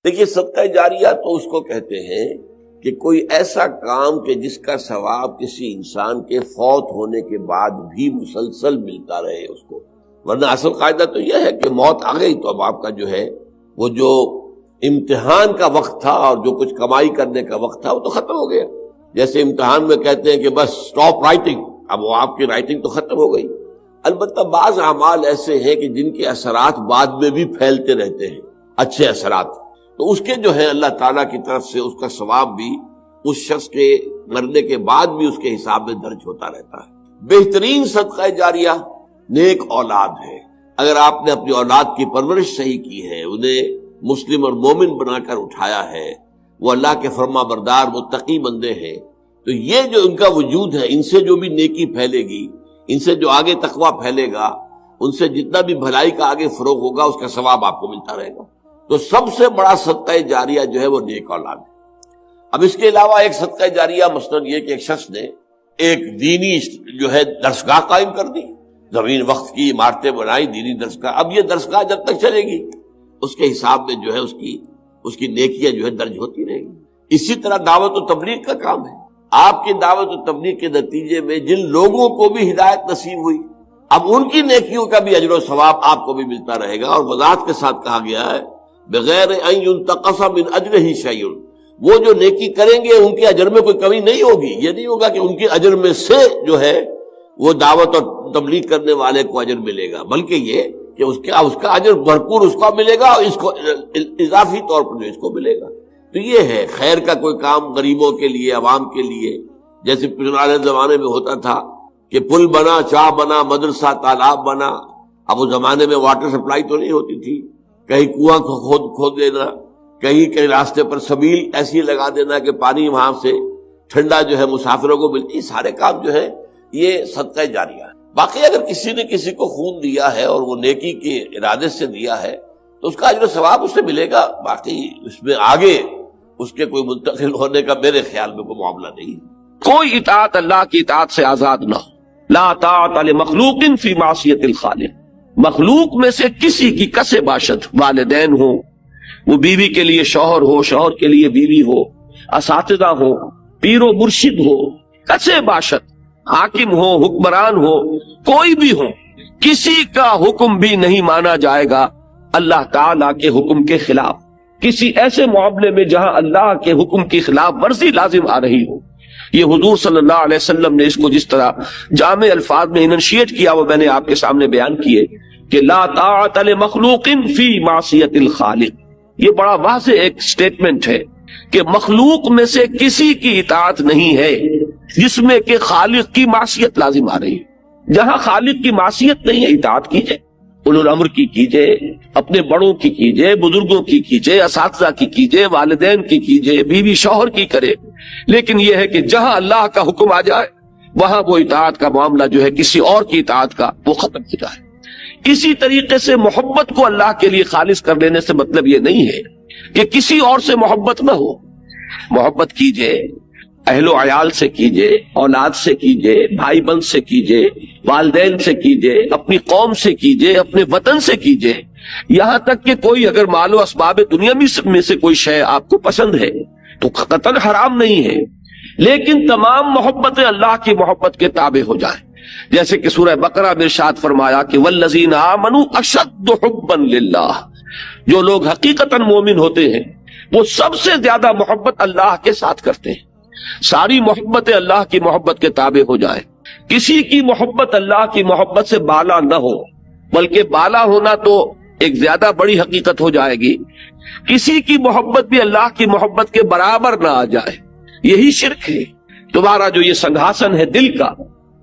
دیکھیے صدقہ جاریہ تو اس کو کہتے ہیں کہ کوئی ایسا کام کہ جس کا ثواب کسی انسان کے فوت ہونے کے بعد بھی مسلسل ملتا رہے اس کو، ورنہ اصل قاعدہ تو یہ ہے کہ موت آ گئی تو اب آپ کا جو ہے وہ جو امتحان کا وقت تھا اور جو کچھ کمائی کرنے کا وقت تھا وہ تو ختم ہو گیا۔ جیسے امتحان میں کہتے ہیں کہ بس سٹاپ رائٹنگ، اب وہ آپ کی رائٹنگ تو ختم ہو گئی۔ البتہ بعض اعمال ایسے ہیں کہ جن کے اثرات بعد میں بھی پھیلتے رہتے ہیں، اچھے اثرات، تو اس کے جو ہے اللہ تعالیٰ کی طرف سے اس کا ثواب بھی اس شخص کے مرنے کے بعد بھی اس کے حساب میں درج ہوتا رہتا ہے۔ بہترین صدقہ جاریہ نیک اولاد ہے۔ اگر آپ نے اپنی اولاد کی پرورش صحیح کی ہے، انہیں مسلم اور مومن بنا کر اٹھایا ہے، وہ اللہ کے فرما بردار متقی بندے ہیں، تو یہ جو ان کا وجود ہے، ان سے جو بھی نیکی پھیلے گی، ان سے جو آگے تقویٰ پھیلے گا، ان سے جتنا بھی بھلائی کا آگے فروغ ہوگا، اس کا ثواب آپ کو ملتا رہے گا۔ تو سب سے بڑا صدقہ جاریہ جو ہے وہ نیک اولاد ہے۔ اب اس کے علاوہ ایک صدقہ جاریہ مثلاً یہ کہ ایک شخص نے ایک دینی جو ہے درسگاہ قائم کر دی، زمین وقف کی، عمارتیں بنائی، دینی درسگاہ، اب یہ درسگاہ جب تک چلے گی اس کے حساب میں جو ہے اس کی نیکیاں جو ہے درج ہوتی رہے گی۔ اسی طرح دعوت و تبلیغ کا کام ہے۔ آپ کی دعوت و تبلیغ کے نتیجے میں جن لوگوں کو بھی ہدایت نصیب ہوئی، اب ان کی نیکیوں کا بھی اجر و ثواب آپ کو بھی ملتا رہے گا، اور وضاحت کے ساتھ کہا گیا ہے بغیر ان ينتقص من اجرہ شیء، وہ جو نیکی کریں گے ان کے اجر میں کوئی کمی نہیں ہوگی۔ یہ نہیں ہوگا کہ ان کے اجر میں سے جو ہے وہ دعوت اور تبلیغ کرنے والے کو اجر ملے گا، بلکہ یہ کہ اس کا اجر بھرپور اس کو ملے گا، اور اس کو اضافی طور پر جو اس کو ملے گا۔ تو یہ ہے خیر کا کوئی کام غریبوں کے لیے، عوام کے لیے، جیسے پرانے زمانے میں ہوتا تھا کہ پل بنا، چاہ بنا، مدرسہ، تالاب بنا۔ اب اس زمانے میں واٹر سپلائی تو نہیں ہوتی تھی، کہیں کنواں کھود دینا، کہیں راستے پر سبیل ایسی لگا دینا کہ پانی وہاں سے ٹھنڈا جو ہے مسافروں کو ملتی۔ سارے کام جو ہے یہ صدقہ جاریہ ہے۔ باقی اگر کسی نے کسی کو خون دیا ہے اور وہ نیکی کے ارادے سے دیا ہے تو اس کا اجر و ثواب اسے ملے گا، باقی اس میں آگے اس کے کوئی منتقل ہونے کا میرے خیال میں کوئی معاملہ نہیں ہے۔ کوئی اطاعت اللہ کی اطاعت سے آزاد نہ ہو۔ لا طاعت لمخلوق فی معصیت الخالق، مخلوق میں سے کسی کی کسے باشد، والدین ہو، وہ بیوی کے لیے شوہر ہو، شوہر کے لیے بیوی ہو، اساتذہ ہو، پیر و مرشد ہو، کسے باشد، حاکم ہو، حکمران ہو، کوئی بھی ہو، کسی کا حکم بھی نہیں مانا جائے گا اللہ تعالیٰ کے حکم کے خلاف، کسی ایسے معاملے میں جہاں اللہ کے حکم کی خلاف ورزی لازم آ رہی ہو۔ یہ حضور صلی اللہ علیہ وسلم نے اس کو جس طرح جامع الفاظ میں اننشیٹ کیا وہ میں نے آپ کے سامنے بیان کیے کہ لا طاعت لمخلوق فی معصیت الخالق۔ یہ بڑا واضح ایک سٹیٹمنٹ ہے کہ مخلوق میں سے کسی کی اطاعت نہیں ہے جس میں کہ خالق کی معصیت لازم آ رہی ہے۔ جہاں خالق کی معصیت نہیں ہے اطاعت کیجئے، اولو الامر کی کیجئے، اپنے بڑوں کی کیجئے، بزرگوں کی کیجئے، اساتذہ کی کیجئے، والدین کی کیجئے، بیوی شوہر کی کرے۔ لیکن یہ ہے کہ جہاں اللہ کا حکم آ جائے وہاں وہ اطاعت کا معاملہ جو ہے کسی اور کی اطاعت کا وہ ختم ہو جائے۔ اسی طریقے سے محبت کو اللہ کے لیے خالص کر لینے سے مطلب یہ نہیں ہے کہ کسی اور سے محبت نہ ہو۔ محبت کیجئے، اہل و عیال سے کیجئے، اولاد سے کیجئے، بھائی بند سے کیجئے، والدین سے کیجئے، اپنی قوم سے کیجئے، اپنے وطن سے کیجئے، یہاں تک کہ کوئی اگر مال و اسباب دنیا میں سے کوئی شے آپ کو پسند ہے تو قطعاً حرام نہیں ہے، لیکن تمام محبتیں اللہ کی محبت کے تابع ہو جائیں۔ جیسے کہ سورہ بقرہ میں ارشاد فرمایا کہ والذین آمنوا اشد حبا للہ، جو لوگ حقیقتاً مومن ہوتے ہیں وہ سب سے زیادہ محبت اللہ کے ساتھ کرتے ہیں۔ ساری محبتیں اللہ کی محبت کے تابع ہو جائیں۔ کسی کی محبت اللہ کی محبت سے بالا نہ ہو، بلکہ بالا ہونا تو ایک زیادہ بڑی حقیقت ہو جائے گی، کسی کی محبت بھی اللہ کی محبت کے برابر نہ آ جائے، یہی شرک ہے۔ تمہارا جو یہ سنگھاسن ہے دل کا،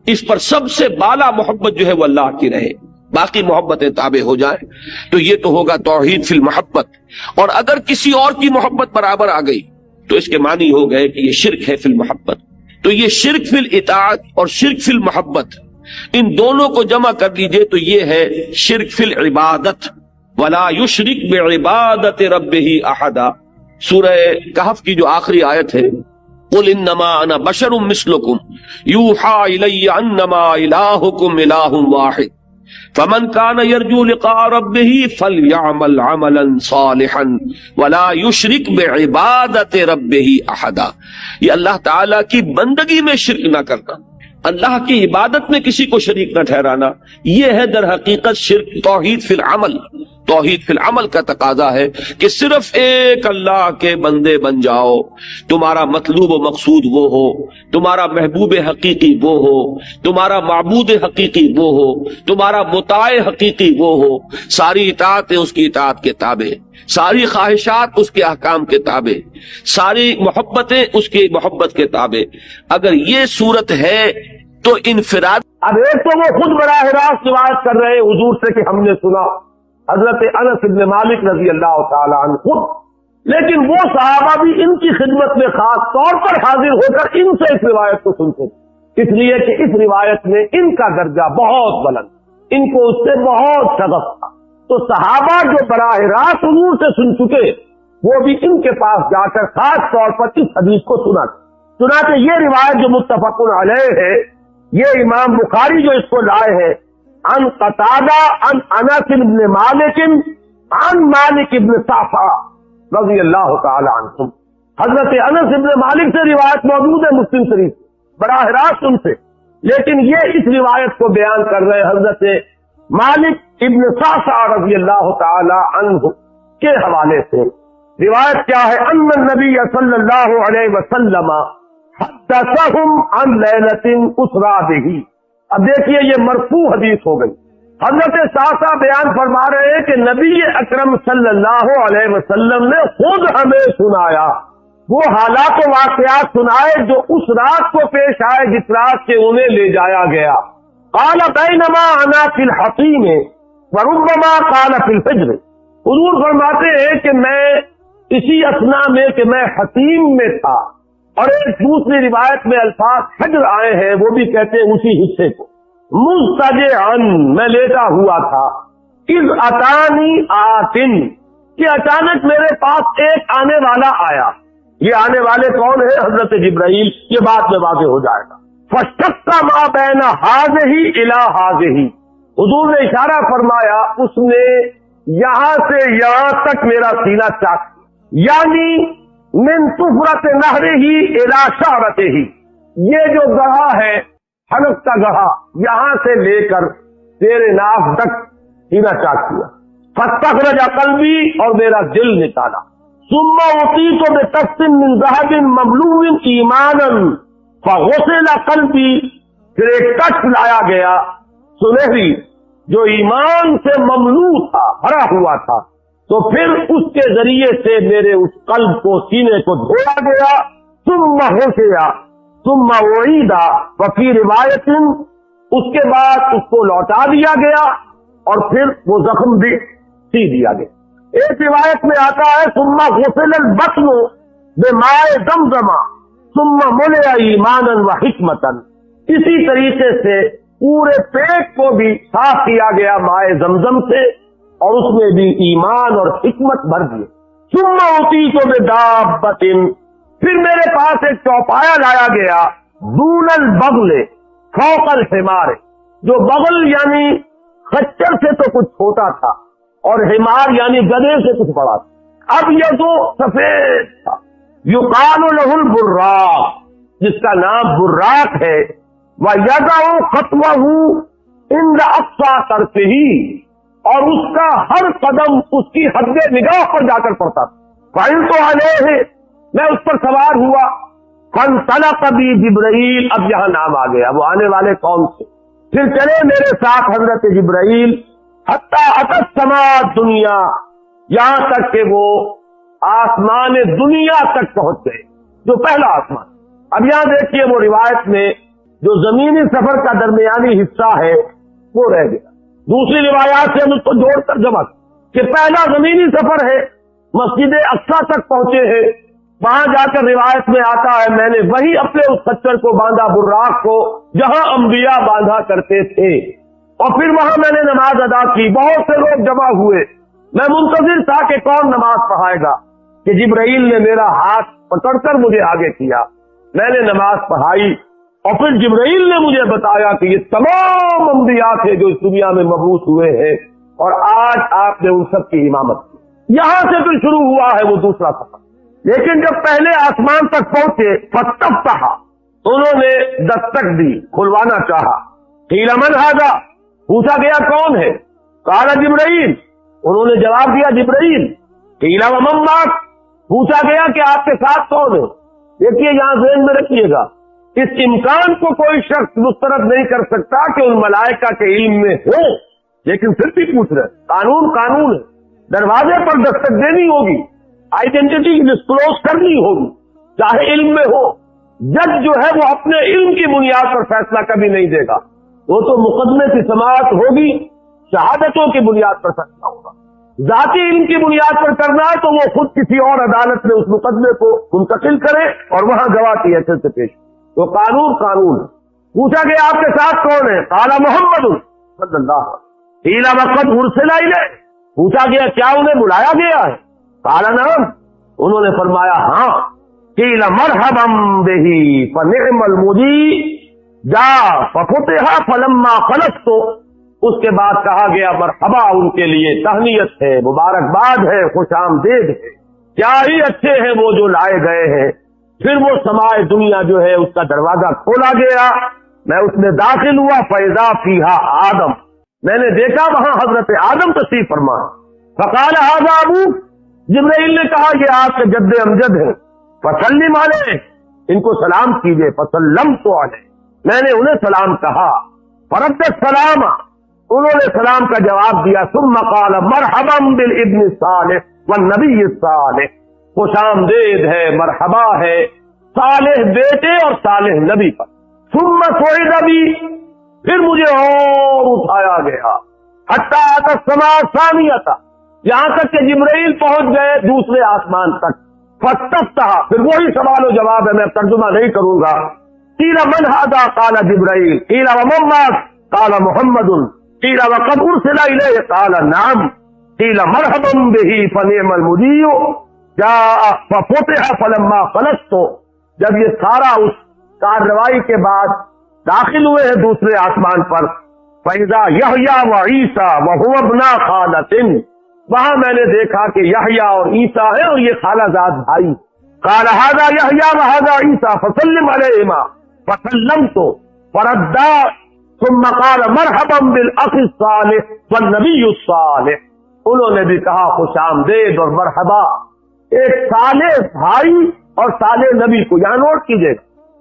اس پر سب سے بالا محبت جو ہے وہ اللہ کی رہے، باقی محبتیں تابع ہو جائیں، تو یہ تو ہوگا توحید فی المحبت۔ اور اگر کسی اور کی محبت برابر آ گئی تو اس کے معنی ہو گئے کہ یہ شرک ہے فی المحبت۔ تو یہ شرک فی الاطاعت اور شرک فی المحبت، ان دونوں کو جمع کر لیجئے تو یہ ہے شرک فی العبادت۔ وَلَا يُشْرِكْ بِعِبَادَةِ رَبِّهِ أَحَدًا، سورہ کہف کی جو آخری آیت ہے، قُلْ إِنَّمَا أَنَا بَشَرٌ مِثْلُكُمْ يُوحَىٰ إِلَيَّ أَنَّمَا إِلَٰهُكُمْ إِلَٰهٌ وَاحِدٌ، فمن کان یرجو لقاء ربہ فلیعمل عملا صالحا ولا یشرک بعبادت ربہ احدا. یہ اللہ تعالیٰ کی بندگی میں شرک نہ کرنا، اللہ کی عبادت میں کسی کو شریک نہ ٹھہرانا، یہ ہے در حقیقت شرک. توحید فی العمل، توحید فی العمل کا تقاضا ہے کہ صرف ایک اللہ کے بندے بن جاؤ، تمہارا مطلوب و مقصود وہ ہو، تمہارا محبوب حقیقی وہ ہو، تمہارا معبود حقیقی وہ ہو، تمہارا مطاع حقیقی وہ ہو، ساری اطاعتیں اس کی اطاعت کے تابع، ساری خواہشات اس کے احکام کے تابع، ساری محبتیں اس کی محبت کے تابع. اگر یہ صورت ہے تو انفراد. اب ایک تو وہ خود براہ راست روایت کر رہے حضور سے کہ ہم نے سنا حضرت انس بن مالک رضی اللہ تعالی عنہ خود، لیکن وہ صحابہ بھی ان کی خدمت میں خاص طور پر حاضر ہو کر ان سے اس روایت کو سنتے تھے، اس لیے کہ اس روایت میں ان کا درجہ بہت بلند، ان کو اس سے بہت شغف تھا. تو صحابہ جو براہ راست حضور سے سن چکے وہ بھی ان کے پاس جا کر خاص طور پر اس حدیث کو سنا. چنانچہ یہ روایت جو متفق علیہ ہے، یہ امام بخاری جو اس کو لائے ہیں عن قتادہ عن انس بن مالک عن مالک بن صعصع رضی اللہ تعالی عنہ. حضرت انس بن مالک سے روایت موجود ہے مسلم شریف، براہ راست ان سے، لیکن یہ اس روایت کو بیان کر رہے حضرت مالک ابن صعصع رضی اللہ تعالی عنہ کے حوالے سے. روایت کیا ہے؟ ان النبی صلی اللہ علیہ وسلم حدثهم عن لیلۃ اسری بہ. اب دیکھیے یہ مرفوع حدیث ہو گئی. حضرت صعصع بیان فرما رہے ہیں کہ نبی اکرم صلی اللہ علیہ وسلم نے خود ہمیں سنایا، وہ حالات و واقعات سنائے جو اس رات کو پیش آئے جس رات سے انہیں لے جایا گیا. قال بینما انا فی الحطیم وربما قال فی الفجر. حضور فرماتے ہیں کہ میں اسی اثنا میں کہ میں حطیم میں تھا، اور ایک دوسری روایت میں الفاظ حجر آئے ہیں، وہ بھی کہتے ہیں اسی حصے کو. مضطجعا، میں لیٹا ہوا تھا. اذ اتانی آتن، کہ اچانک میرے پاس ایک آنے والا آیا. یہ آنے والے کون ہیں؟ حضرت جبرائیل. یہ بات میں واضح ہو جائے گا. فشق ما بین ہذہ الی ہذہ. حضور نے اشارہ فرمایا، اس نے یہاں سے یہاں تک میرا سینہ چاک، یعنی من سفرت نہرہ الی شعرتہ. یہ جو گڑھا ہے حلق کا گڑھا، یہاں سے لے کر تیرے ناف تک سینہ چاک کیا. فاستخرج قلبی، اور میرا دل نکالا. ثم اعطیت بکف من ذهب مملوء ایمانا فغسل قلبی. پھر ایک کف لایا گیا سنہری جو ایمان سے مملوء تھا، بھرا ہوا تھا، تو پھر اس کے ذریعے سے میرے اس قلب کو، سینے کو دھویا گیا. ثم غسل ثم اعید وفی روایت، اس کے بعد اس کو لوٹا دیا گیا اور پھر وہ زخم بھی سی دیا گیا. ایک روایت میں آتا ہے ثم غسل البطن بماء زمزم ثم ملئ ایمانا وحکمتا. اسی طریقے سے پورے پیٹ کو بھی صاف کیا گیا ماء زمزم سے، اور اس میں بھی ایمان اور حکمت بھر دیے. ثم اعطیت بدابۃ، پھر میرے پاس ایک چوپایا لایا گیا دون البغل فوق الحمار. جو بغل یعنی خچر سے تو کچھ چھوٹا تھا، اور حمار یعنی گدھے سے کچھ بڑا تھا. اب یہ تو سفید تھا. یقال له البراق، جس کا نام براق ہے. وَيَضَعُ خَطْوَهُ عِنْدَ أَقْصَى طَرْفِهِ، اور اس کا ہر قدم اس کی حد نگاہ پر جا کر پڑتا تھا. فَعِلْتُ عَلَيْهِ، میں اس پر سوار ہوا. فَانْطَلَقَ بِي جِبْرَائِیل، اب یہاں نام آ گیا، وہ آنے والے کون تھے. پھر چلے میرے ساتھ حضرت جبرائیل حتی اتی السماء الدنیا، یہاں تک کہ وہ آسمان دنیا تک پہنچ گئے، جو پہلا آسمان. اب یہاں دیکھیے وہ روایت میں جو زمینی سفر کا درمیانی حصہ ہے وہ رہ گیا. دوسری روایات سے ہم اس کو جوڑ کر جمع کہ پہلا زمینی سفر ہے، مسجد اقصیٰ تک پہنچے ہیں. وہاں جا کر روایت میں آتا ہے میں نے وہی اپنے اس خچر کو باندھا، براق کو، جہاں انبیاء باندھا کرتے تھے، اور پھر وہاں میں نے نماز ادا کی. بہت سے لوگ جمع ہوئے، میں منتظر تھا کہ کون نماز پڑھائے گا، کہ جبرائیل نے میرا ہاتھ پکڑ کر مجھے آگے کیا. میں نے نماز پڑھائی. اور پھر جبرائیل نے مجھے بتایا کہ یہ تمام انبیاء تھے جو اس دنیا میں مبعوث ہوئے ہیں اور آج آپ نے ان سب کی امامت کی۔ یہاں سے پھر شروع ہوا ہے وہ دوسرا سفر۔ لیکن جب پہلے آسمان تک پہنچے فاستفتح، انہوں نے دستک دی، کھلوانا چاہا۔ قیل من ھذا، پوچھا گیا کون ہے؟ قال جبرائیل، انہوں نے جواب دیا جبرائیل۔ قیل ومن معک، پوچھا گیا کہ آپ کے ساتھ کون ہے؟ دیکھیے یہاں ذہن میں رکھیے گا، اس امکان کو کوئی شخص مسترد نہیں کر سکتا کہ ان ملائکہ کے علم میں ہو، لیکن پھر بھی پوچھ رہے۔ قانون قانون ہے، دروازے پر دستک دینی ہوگی، آئیڈینٹی ڈسکلوز کرنی ہوگی، چاہے علم میں ہو۔ جج جو ہے وہ اپنے علم کی بنیاد پر فیصلہ کبھی نہیں دے گا، وہ تو مقدمے کی سماعت ہوگی، شہادتوں کی بنیاد پر فیصلہ ہوگا۔ ذاتی علم کی بنیاد پر کرنا ہے تو وہ خود کسی اور عدالت میں اس مقدمے کو منتقل کرے اور وہاں گواہ کی حیثیت سے پیش۔ تو قانون قانون ہے۔ پوچھا گیا آپ کے ساتھ کون ہے؟ قال محمد صلی اللہ علیہ وسلم۔ قیل وقد ارسل الیہ، پوچھا گیا کیا انہیں بلایا گیا ہے؟ قال نعم، انہوں نے فرمایا ہاں۔ قیل مرحبا بہ فنعم المجیب جاء ففتح فلما خلصت، اس کے بعد کہا گیا مرحبا ان کے لیے، تہنیت ہے، مبارکباد ہے، خوش آمدید ہے، کیا ہی اچھے ہیں وہ جو لائے گئے ہیں۔ پھر وہ سمائے دنیا جو ہے اس کا دروازہ کھولا گیا، میں اس میں داخل ہوا، فیضا فیہا آدم، میں نے دیکھا وہاں حضرت آدم تشریف فرما۔ فقال ھذا ابوک، جبرائیل نے کہا یہ آپ کے جد امجد ہیں، فسلم علیہ، ان کو سلام کیجئے۔ فسلمت علیہ، میں نے انہیں سلام کہا۔ فرد السلام، انہوں نے سلام کا جواب دیا۔ ثم قال مرحبا بالابن الصالح والنبی الصالح، خوش آمدید ہے، مرحبا ہے صالح بیٹے اور صالح نبی پر۔ ثم صعد بی، پھر مجھے اور اٹھایا گیا، حتی اتی السماء الثانیہ، یہاں تک کہ جبرائیل پہنچ گئے دوسرے آسمان تک۔ فاستفتح، پھر وہی سوال و جواب ہے، میں ترجمہ نہیں کروں گا۔ قیل من ھذا؟ قال جبرائیل۔ قیل ومن معک؟ قال محمد۔ قیل وقد ارسل الیہ؟ قال نعم۔ قیل مرحبا بہ فنعم المجیب جاء ففتح فلما خلصت، جب یہ سارا اس کارروائی کے بعد داخل ہوئے ہیں دوسرے آسمان پر، فإذا یحییٰ وعیسیٰ وہو ابنا خالۃ، وہاں میں نے دیکھا کہ یحییٰ اور عیسیٰ ہیں اور یہ خالہ زاد بھائی۔ قال ھذا یحییٰ وھذا عیسیٰ فسلم علیہما، فسلمت فردا، ثم قال مرحبا بالاخ الصالح والنبی الصالح، انہوں نے بھی کہا خوش آمدید اور مرحبا ایک صالح بھائی اور صالح نبی کو۔ یہاں نوٹ کیجئے،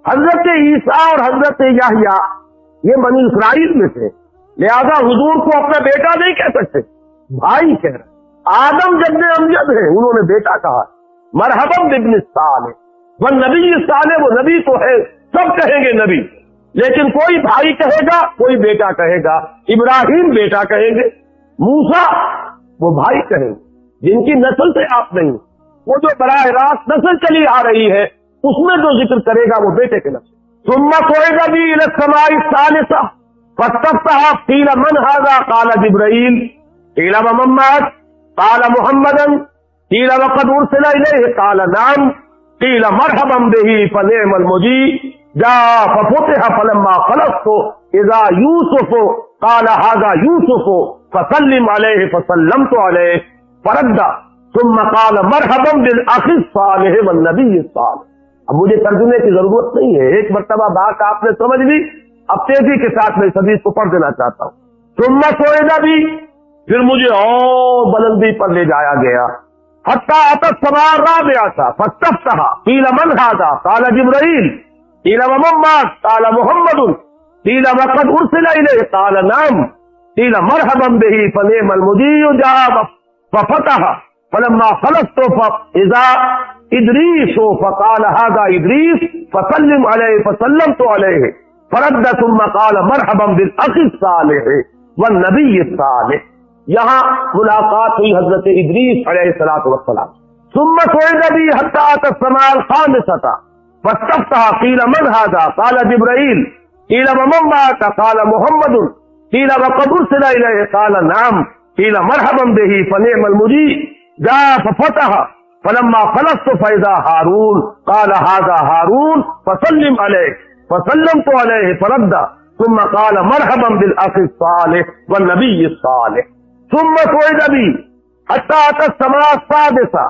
حضرت عیسیٰ اور حضرت یحییٰ یہ بنی اسرائیل میں تھے، لہذا حضور کو اپنا بیٹا نہیں کہہ سکتے، بھائی کہہ رہے۔ آدم جد امجد ہے، انہوں نے بیٹا کہا۔ مرحبا بابن الصالح والنبی الصالح، وہ نبی تو ہے، سب کہیں گے نبی، لیکن کوئی بھائی کہے گا، کوئی بیٹا کہے گا۔ ابراہیم بیٹا کہیں گے، موسیٰ وہ بھائی کہیں گے جن کی نسل سے آپ نہیں، وہ جو براہ راست نسل چلی آ رہی ہے اس میں جو ذکر کرے گا وہ بیٹے کے نسل۔ ثم صعد بی الی السماء الثالثہ فاستفتح قیل من ھذا؟ قال جبرائیل۔ قیل ومن معک؟ قال محمدا۔ قیل وقد ارسل الیہ؟ قال نعم۔ قیل مرحبا بہ فنعم المجیب جاء ففتح فلما خلصت اذا یوسف، قال ھذا یوسف فسلم علیہ، فسلمت علیہ فرد، ثم قال مرحبا بالاخ الصالح والنبی الصالح۔ اب مجھے ترجمے کی ضرورت نہیں ہے، ایک مرتبہ بات آپ نے سمجھ لی، اب تیزی کے ساتھ میں اس حدیث کو پڑھ دینا چاہتا ہوں۔ ثم صعد بی، پھر مجھے اور بلندی پر لے جایا گیا، حتی اتی السماء الرابعہ فاستفتح قیل من ھذا؟ قال جبرائیل۔ قیل ومن معک؟ قال محمد۔ قیل وقد ارسل الیہ؟ قال نعم۔ قیل مرحبا بہ فنعم المجیب جاء ففتح فلما خلصت فاذا ادریس، فقال ھذا ادریس فسلم علیہ، فسلمت علیہ فرد، ثم قال مرحبا بالاخ الصالح والنبی الصالح۔ یہاں ملاقات ہوئی حضرت ادریس علیہ الصلوۃ والسلام۔ ثم صعد بی حتی اتی السماء الخامسۃ فاستفتح قیل من ھذا؟ قال جبرائیل۔ قیل ومن معک؟ قال محمد۔ قیل وقد ارسل الیہ؟ قال نعم۔ قیل مرحبا بہ فنعم المجیب جاء ففتح فلما خلصت فإذا ہارون، قال ھذا ہارون فسلم علیہ، فسلمت علیہ فرد ثم قال مرحبا بالاخ الصالح والنبی الصالح ثم صعد بي حتى اتى السماء السادسه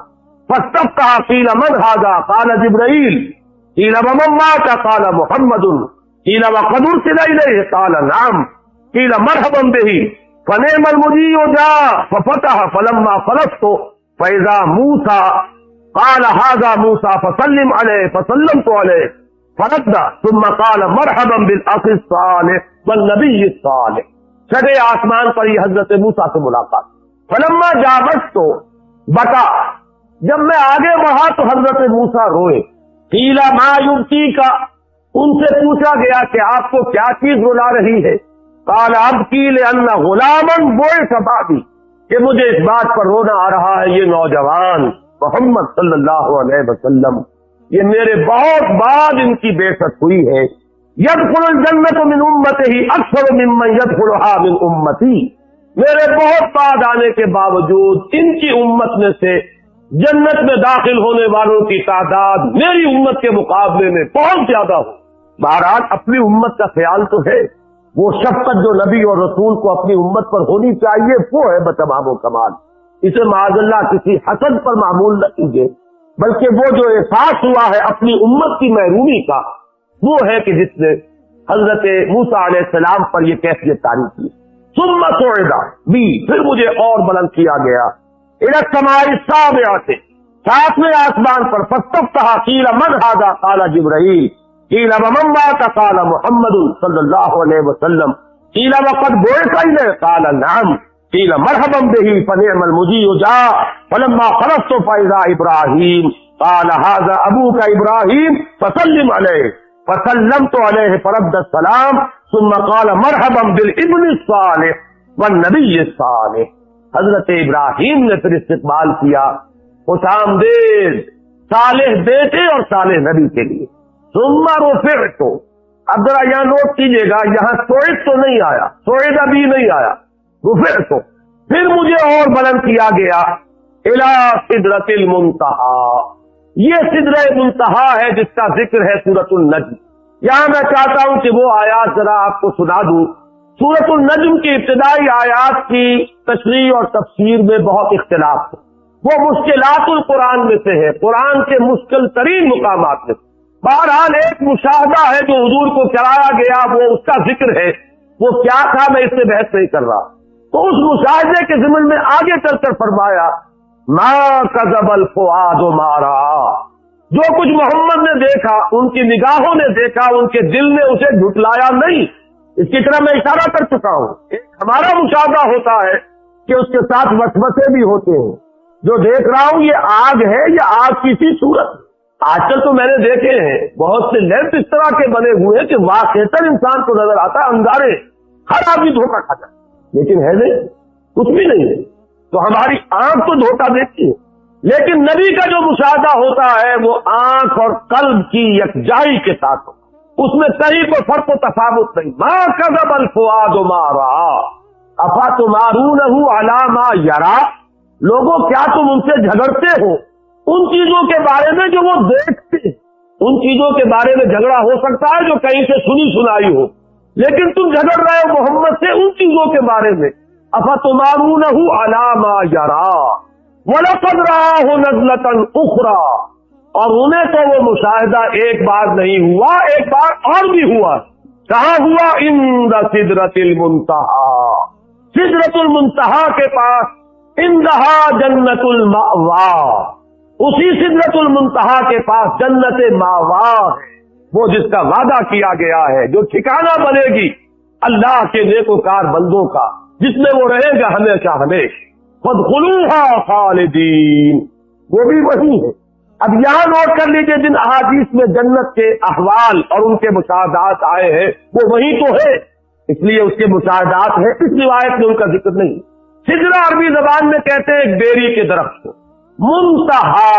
فاستفتح قيل من هذا قال جبريل قيل ومن مات قال محمد قيل وقد ارسل اليه قال نعم قيل مرحبا به فنعم المجيء جاء ففتح فلما خلصت فاذا موسى قال هذا موسى فسلم عليه فسلمت عليه فرد ثم قال مرحبا بالاخ الصالح والنبي الصالح چھٹے آسمان پر یہ حضرت موسیٰ سے ملاقات. فلما جاوزت تو بتا جب میں آگے بڑھا تو حضرت موسیٰ روئے. قیل ما یبکیک ان سے پوچھا گیا کہ آپ کو کیا چیز رلا رہی ہے. قال ابکی لأن غلاما بعث بعدی کہ مجھے اس بات پر رونا آ رہا ہے یہ نوجوان محمد صلی اللہ علیہ وسلم یہ میرے بہت بعد ان کی بعثت ہوئی ہے. يدخل الجنة من امته اکثر ممن يدخلها من امتی میرے بہت بعد آنے کے باوجود ان کی امت میں سے جنت میں داخل ہونے والوں کی تعداد میری امت کے مقابلے میں بہت زیادہ ہو. بہرحال اپنی امت کا خیال تو ہے, وہ شفقت جو نبی اور رسول کو اپنی امت پر ہونی چاہیے وہ ہے بتمام و کمال. اسے معاذ اللہ کسی حسد پر معمول نہ کیجیے, بلکہ وہ جو احساس ہوا ہے اپنی امت کی محرومی کا وہ ہے کہ جس نے حضرت موسیٰ علیہ السلام پر یہ کیفیت تعریف کی. ثم صعد بی پھر مجھے اور بلند کیا گیا الی السماء السابعۃ ساتویں آسمان پر. فاستفتح قیل من ھذا قال جبرائیل قیل ومن مات قال محمد صلی اللہ علیہ وسلم قیل وقد بعث الیہ قال نعم قیل مرحبا به فنعم المجیء جاء فلما خلصت فاذا ابراہیم قال ھذا ابوک ابراہیم فسلم علیہ فسلمت علیہ فرد السلام ثم قال مرحبا بالابن الصالح والنبی الصالح. حضرت ابراہیم نے پھر استقبال کیا خوش آمدید صالح بیٹے اور صالح نبی کے لیے. ثم رفعت اب ذرا یہاں نوٹ کیجئے گا یہاں سوئد تو نہیں آیا, سوئد ابھی نہیں آیا, رفعت پھر مجھے اور بلند کیا گیا الی سدرۃ المنتہی. یہ سدرہ منتہا ہے جس کا ذکر ہے سورۃ النجم. یہاں میں چاہتا ہوں کہ وہ آیات ذرا آپ کو سنا دوں. سورۃ النجم کی ابتدائی آیات کی تشریح اور تفسیر میں بہت اختلاف ہے. وہ مشکلات القرآن میں سے ہے, قرآن کے مشکل ترین مقامات میں. بہرحال ایک مشاہدہ ہے جو حضور کو کرایا گیا, وہ اس کا ذکر ہے. وہ کیا تھا میں اس سے بحث نہیں کر رہا. تو اس مشاہدے کے ضمن میں آگے چل کر فرمایا ما کذب الفؤاد ما رأى جو کچھ محمد نے دیکھا, ان کی نگاہوں نے دیکھا, ان کے دل نے اسے جھٹلایا نہیں. اس کی طرح میں اشارہ کر چکا ہوں. ایک ہمارا مشاہدہ ہوتا ہے کہ اس کے ساتھ وسوسے بھی ہوتے ہیں. جو دیکھ رہا ہوں یہ آگ ہے یا آگ کی سی صورت. آج کل تو میں نے دیکھے ہیں بہت سے لیمپ اس طرح کے بنے ہوئے کہ واقعتاً انسان کو نظر آتا ہے انگارے, ہر آدمی دھوکہ کھاتا ہے, لیکن ہے نہیں, کچھ بھی نہیں ہے. تو ہماری آنکھ تو دھوکہ دیکھتی ہے, لیکن نبی کا جو مشاہدہ ہوتا ہے وہ آنکھ اور قلب کی یکجائی کے ساتھ ہوتا ہے. اس میں کہیں کوئی فرق و تفاوت نہیں. ما کذب الفؤاد ما رأى افتمارونہ علی ما یری لوگوں کیا تم ان سے جھگڑتے ہو ان چیزوں کے بارے میں جو وہ دیکھتے ہیں. ان چیزوں کے بارے میں جھگڑا ہو سکتا ہے جو کہیں سے سنی سنائی ہو, لیکن تم جھگڑ رہے ہو محمد سے ان چیزوں کے بارے میں. افتمارونہ علی ما یری وَلَقَدْ رَآهُ نَزْلَةً أُخْرَى اور انہیں تو وہ مشاہدہ ایک بار نہیں ہوا, ایک بار اور بھی ہوا. کہاں ہوا؟ عند سدرۃ المنتہی, سدرۃ المنتہی کے پاس. عندہا جنت المأویٰ, اسی سدرۃ المنتہی کے پاس جنت مأویٰ ہے, وہ جس کا وعدہ کیا گیا ہے, جو ٹھکانہ بنے گی اللہ کے نیکوکار بندوں کا, جس میں وہ رہے گا ہمیشہ ہمیشہ. فادخلوها خالدین, وہ بھی وہی ہے. اب یہاں نوٹ کر لیجئے جن احادیث میں جنت کے احوال اور ان کے مشاہدات آئے ہیں وہ وہی تو ہے, اس لیے اس کے مشاہدات ہیں. اس روایت میں ان کا ذکر نہیں. سدرہ عربی زبان میں کہتے ہیں ایک بیری کے درخت کو. منتہا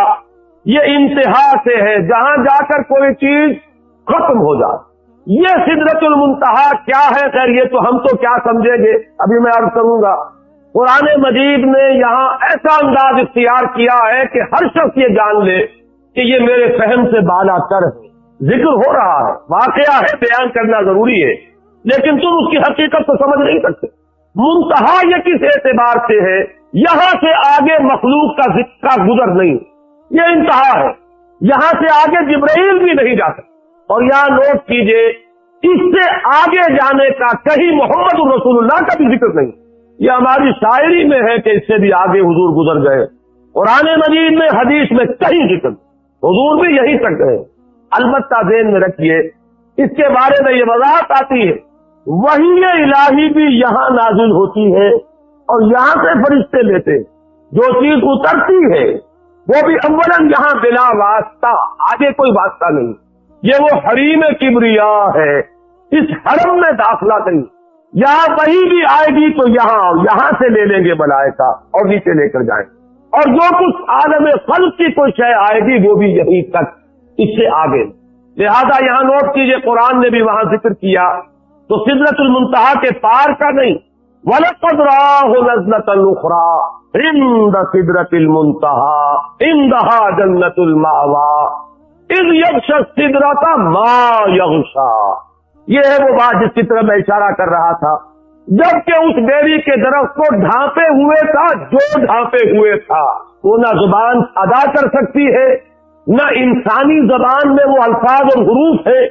یہ انتہا سے ہے, جہاں جا کر کوئی چیز ختم ہو جائے. یہ سدرۃ المنتہا کیا ہے, خیر یہ تو ہم تو کیا سمجھیں گے, ابھی میں عرض کروں گا. قرآن مجید نے یہاں ایسا انداز اختیار کیا ہے کہ ہر شخص یہ جان لے کہ یہ میرے فہم سے بالا تر ہے. ذکر ہو رہا ہے، واقعہ ہے، بیان کرنا ضروری ہے، لیکن تم اس کی حقیقت تو سمجھ نہیں سکتے۔ منتہا یہ کس اعتبار سے ہے؟ یہاں سے آگے مخلوق کا ذکر گزر نہیں، یہ انتہا ہے، یہاں سے آگے جبرائیل بھی نہیں جا سکتا۔ اور یہاں نوٹ کیجئے، اس سے آگے جانے کا کہیں محمد رسول اللہ کا بھی ذکر نہیں۔ یہ ہماری شاعری میں ہے کہ اس سے بھی آگے حضور گزر گئے، قرآن مجید میں، حدیث میں کہیں ذکر، حضور بھی یہیں تک گئے۔ البتہ ذہن میں رکھیے، اس کے بارے میں یہ وضاحت آتی ہے، وحی الہی بھی یہاں نازل ہوتی ہے اور یہاں سے فرشتے لیتے، جو چیز اترتی ہے وہ بھی اولاً یہاں بلا واسطہ، آگے کوئی واسطہ نہیں۔ یہ وہ حریم کبریا ہے، اس حرم میں داخلہ نہیں، یہاں وہی بھی آئے گی تو یہاں سے لے لیں گے ملائکہ اور نیچے لے کر جائیں، اور جو کچھ عالم خلق کی کوئی شے آئے گی وہ بھی یہیں تک، اس سے آگے۔ لہذا یہاں نوٹ کیجئے، قرآن نے بھی وہاں ذکر کیا تو سدرۃ المنتہا کے پار کا نہیں، وَلَقَدْ رَآهُ نَزْلَةً أُخْرَىٰ عِندَ سِدْرَةِ الْمُنتَهَىٰ عِندَهَا جَنَّةُ الْمَأْوَىٰ إِذْ يَغْشَى السِّدْرَةَ مَا يَغْشَىٰ۔ یہ ہے وہ بات جس کی طرف میں اشارہ کر رہا تھا، جبکہ اس بیری کے درخت کو ڈھانپے ہوئے تھا، جو ڈھانپے ہوئے تھا وہ نہ زبان ادا کر سکتی ہے، نہ انسانی زبان میں وہ الفاظ اور حروف ہے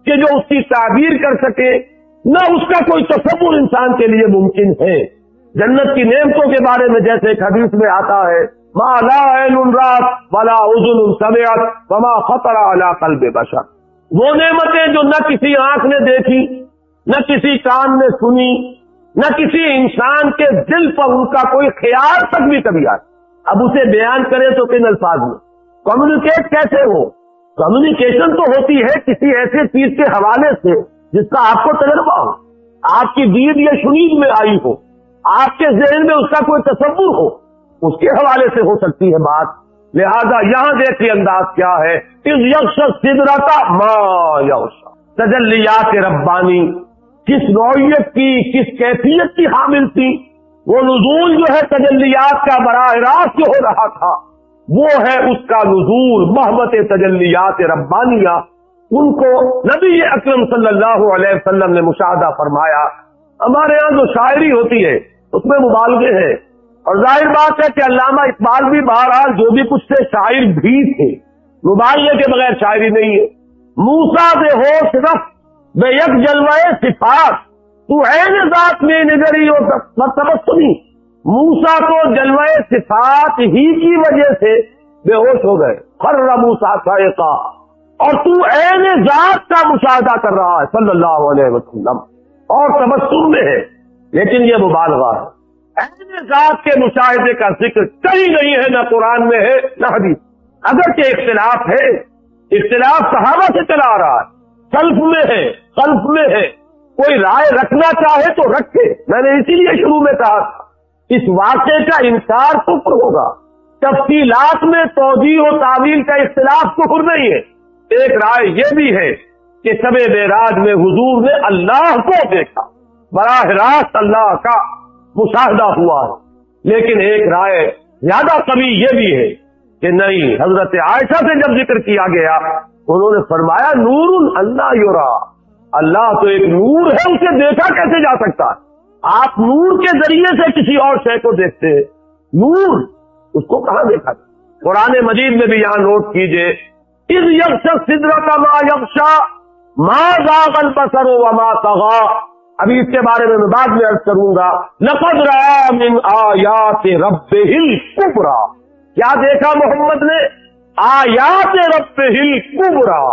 کہ جو اس کی تعبیر کر سکے، نہ اس کا کوئی تصور انسان کے لیے ممکن ہے۔ جنت کی نعمتوں کے بارے میں جیسے ایک حدیث میں آتا ہے، ما لا عین رات ولا اذن سمعت وما خطر علی قلب بشر، وہ نعمتیں جو نہ کسی آنکھ نے دیکھی، نہ کسی کان نے سنی، نہ کسی انسان کے دل پر ان کا کوئی خیال تک بھی کبھی آئے۔ اب اسے بیان کرے تو کن الفاظ میں؟ کمیونیکیٹ کیسے ہو؟ کمیونیکیشن تو ہوتی ہے کسی ایسے چیز کے حوالے سے جس کا آپ کو تجربہ ہو، آپ کی دید یا شنید میں آئی ہو، آپ کے ذہن میں اس کا کوئی تصور ہو، اس کے حوالے سے ہو سکتی ہے بات۔ لہذا یہاں دیکھیے انداز کیا ہے، اذ یغشی السدرۃ ما یغشی، تجلیات ربانی کس نوعیت کی، کس کیفیت کی حامل تھی؟ وہ نزول جو ہے تجلیات کا براہ راست جو ہو رہا تھا، وہ ہے اس کا نزول، محبت تجلیات ربانیہ، ان کو نبی اکرم صلی اللہ علیہ وسلم نے مشاہدہ فرمایا۔ ہمارے ہاں جو شاعری ہوتی ہے اس میں مبالغے ہیں، اور ظاہر بات ہے کہ علامہ اقبال بھی بہرحال جو بھی کچھ تھے شاعر بھی تھے، مبالغے کے بغیر شاعری نہیں ہے۔ موسیٰ دے ہو صرف بے یک جلوہ صفات، تو عین ذات میں نگری و تبسمی، موسیٰ کو جلوہ صفات ہی کی وجہ سے بے ہوش ہو گئے، خر موسیٰ صاعقہ، اور تو عین ذات کا مشاہدہ کر رہا ہے صلی اللہ علیہ وسلم، اور تبسم میں ہے، لیکن یہ مبالغہ ہے۔ عین ذات کے مشاہدے کا ذکر کہیں نہیں ہے، نہ قرآن میں ہے نہ حدیث۔ اگرچہ اختلاف ہے، اختلاف صحابہ سے چلا آ رہا ہے، سلف میں ہے، خلف میں ہے، کوئی رائے رکھنا چاہے تو رکھے۔ میں نے اسی لیے شروع میں کہا تھا اس واقعے کا انکار کفر ہوگا، تفصیلات میں توجیہ و تعویل کا اختلاف کفر نہیں ہے۔ ایک رائے یہ بھی ہے کہ شب معراج میں حضور نے اللہ کو دیکھا، براہ راست اللہ کا مشاہدہ ہوا ہے، لیکن ایک رائے زیادہ قوی یہ بھی ہے کہ نہیں، حضرت عائشہ سے جب ذکر کیا گیا انہوں نے فرمایا نور اللہ یرا، اللہ تو ایک نور ہے، اسے دیکھا کیسے جا سکتا ہے؟ آپ نور کے ذریعے سے کسی اور شے کو دیکھتے ہیں، نور اس کو کہاں دیکھا؟ قرآن مجید میں بھی یہاں نوٹ کیجئے، اذ یغشی السدرۃ ما یغشی ما زاغ البصر وما طغی، ابھی اس کے بارے میں بعد میں عرض کروں گا۔ لقد رأى من آیات ربہ الکبریٰ، کیا دیکھا محمد نے؟ آیات ربہ الکبریٰ،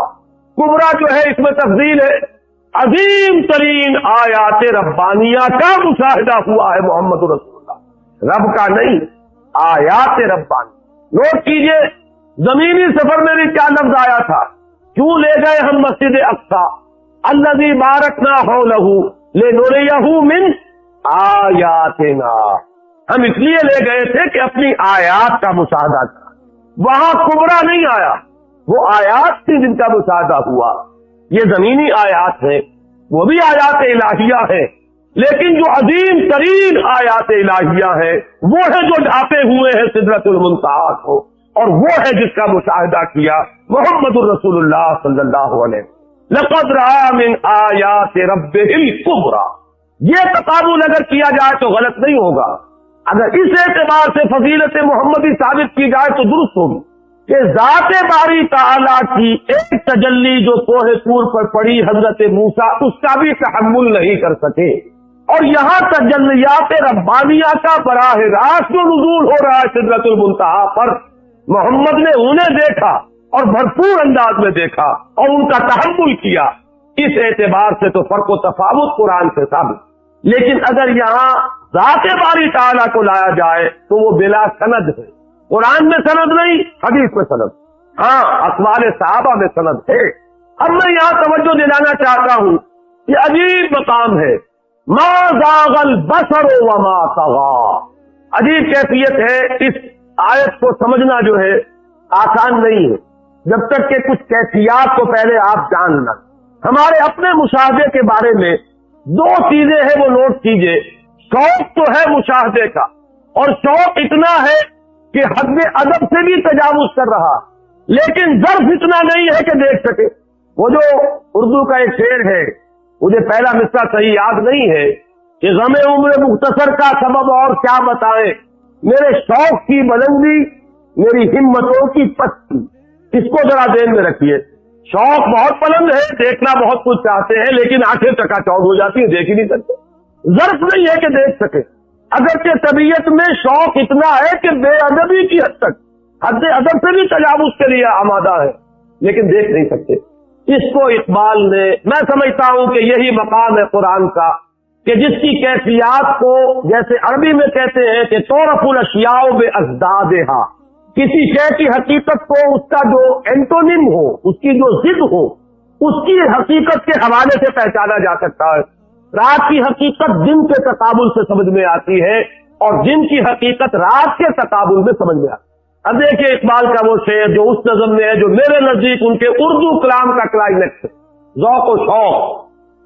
کبریٰ جو ہے اس میں تفضیل ہے، عظیم ترین آیات ربانیہ کا مشاہدہ ہوا ہے محمد رسول اللہ، رب کا نہیں، آیات ربانی۔ نوٹ کیجئے زمینی سفر میں بھی کیا لفظ آیا تھا، کیوں لے گئے ہم مسجد اقصی الذی بارکنا حولہ لنریہ من آیاتنا، ہم اس لیے لے گئے تھے کہ اپنی آیات کا مشاہدہ کریں۔ وہاں کبریٰ نہیں آیا، وہ آیات تھی جن کا مشاہدہ ہوا۔ یہ زمینی آیات ہیں، وہ بھی آیات الہیہ ہیں، لیکن جو عظیم ترین آیات الہیہ ہیں وہ ہے جو ڈھانپے ہوئے ہیں سدرۃ المنتہا کو، اور وہ ہے جس کا مشاہدہ کیا محمد الرسول اللہ صلی اللہ علیہ وسلم۔ لقد رأى من آیات ربہ الکبریٰ، یہ تقابل اگر کیا جائے تو غلط نہیں ہوگا۔ اگر اس اعتبار سے فضیلت محمدی ثابت کی جائے تو درست ہوگی کہ ذات باری تعالیٰ کی ایک تجلی جو کوہ طور پر پڑی حضرت موسیٰ، اس کا بھی تحمل نہیں کر سکے، اور یہاں تجلیات ربانیہ کا براہ راست جو نزول ہو رہا ہے سدرۃ المنتہا پر، محمد نے انہیں دیکھا اور بھرپور انداز میں دیکھا اور ان کا تحمل کیا۔ اس اعتبار سے تو فرق و تفاوت قرآن سے ثابت، لیکن اگر یہاں ذات باری تعالیٰ کو لایا جائے تو وہ بلا سند ہے، قرآن میں سند نہیں، حدیث میں سند، ہاں اقوال صحابہ میں سند ہے۔ اب میں یہاں توجہ دلانا چاہتا ہوں کہ عجیب مقام ہے، ما زاغ البصر وما طغى، عجیب کیفیت ہے۔ اس آیت کو سمجھنا جو ہے آسان نہیں ہے جب تک کہ کچھ کیفیات کو پہلے آپ جان لیں۔ ہمارے اپنے مشاہدے کے بارے میں دو چیزیں ہیں، وہ نوٹ کیجئے۔ شوق تو ہے مشاہدے کا، اور شوق اتنا ہے کہ حد ادب سے بھی تجاوز کر رہا، لیکن ظرف اتنا نہیں ہے کہ دیکھ سکے۔ وہ جو اردو کا ایک شعر ہے، مجھے پہلا مصرع صحیح یاد نہیں ہے، کہ غم عمر مختصر کا سبب اور کیا بتائیں، میرے شوق کی بلندی میری ہمتوں کی پستی۔ اس کو ذرا ذہن میں رکھیے، شوق بہت بلند ہے، دیکھنا بہت کچھ چاہتے ہیں، لیکن آنکھیں چکا چوند ہو جاتی ہیں، دیکھ ہی نہیں سکتے۔ ظرف نہیں ہے کہ دیکھ سکے، اگرچہ طبیعت میں شوق اتنا ہے کہ بے ادبی کی حد تک، حد ادب سے بھی تجاوز کے لیے آمادہ ہے، لیکن دیکھ نہیں سکتے۔ اس کو اقبال نے، میں سمجھتا ہوں کہ یہی مقام ہے قرآن کا، کہ جس کی کیفیات کو جیسے عربی میں کہتے ہیں کہ تعرف الاشیاء بازدادھا، کسی شے کی حقیقت کو اس کا جو اینٹونیم ہو، اس کی جو ضد ہو، اس کی حقیقت کے حوالے سے پہچانا جا سکتا ہے۔ رات کی حقیقت دن کے تقابل سے سمجھ میں آتی ہے، اور دن کی حقیقت رات کے تقابل میں سمجھ میں آتی ہے۔ اب دیکھیے اقبال کا وہ شعر جو اس نظم میں ہے، جو میرے نزدیک ان کے اردو کلام کا کلائمیکس ہے، ذوق و شوق،